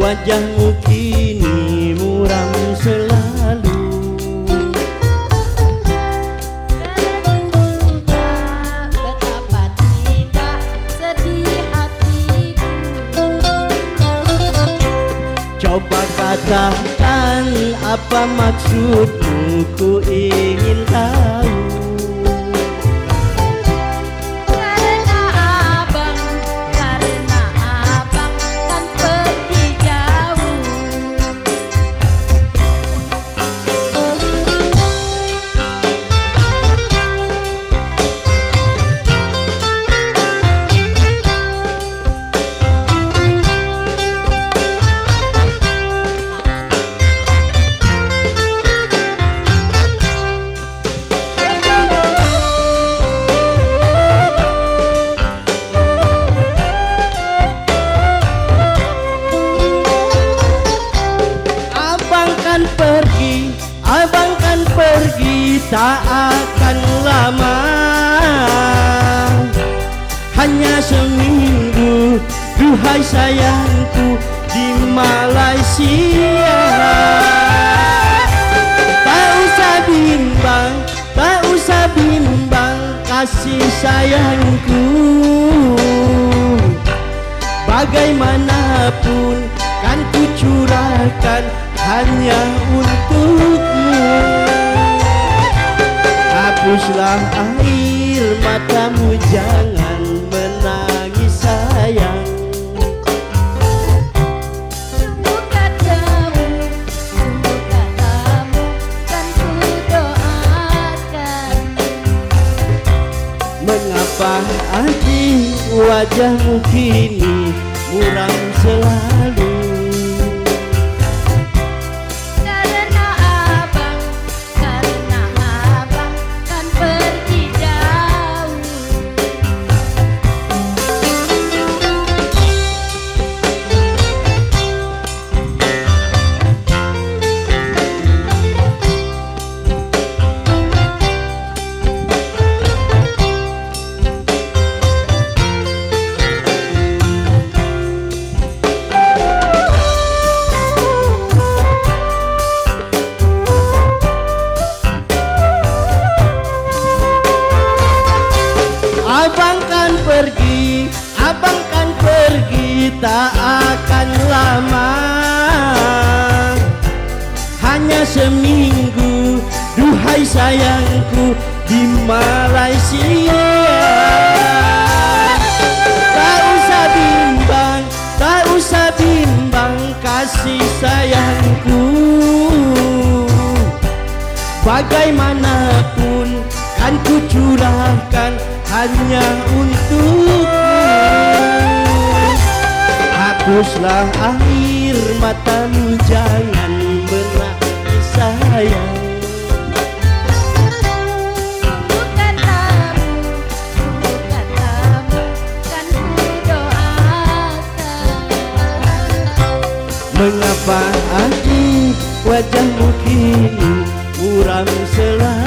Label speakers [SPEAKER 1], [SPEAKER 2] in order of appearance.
[SPEAKER 1] wajahmu kini muram selalu.
[SPEAKER 2] Betapa tidak sedih hatiku.
[SPEAKER 1] Coba katakan apa maksudmu, ku ingin tahu.
[SPEAKER 2] Karena abang kan pergi jauh.
[SPEAKER 1] Abang kan pergi tak akan lama, hanya seminggu, duhai sayangku, di Malaysia. Tak usah bimbang, tak usah bimbang kasih sayangku, bagaimanapun kan ku curahkan hanya untukmu. Hapuslah air matamu, jangan menangis sayang.
[SPEAKER 2] Sungguh katamu kan ku doakan.
[SPEAKER 1] Mengapa adik wajahmu kini muram selalu?
[SPEAKER 2] Karena abang kan pergi jauh.
[SPEAKER 1] Abang kan pergi tak akan lama, hanya seminggu, duhai sayangku, di Malaysia. Tak usah bimbang, tak usah bimbang kasih sayangku, bagaimanapun kan ku curahkan hanya untukmu. Hapuslah air matamu, jangan menangis sayang.
[SPEAKER 2] Sungguh katamu kan ku doakan.
[SPEAKER 1] Mengapa adik wajahmu kini muram selalu?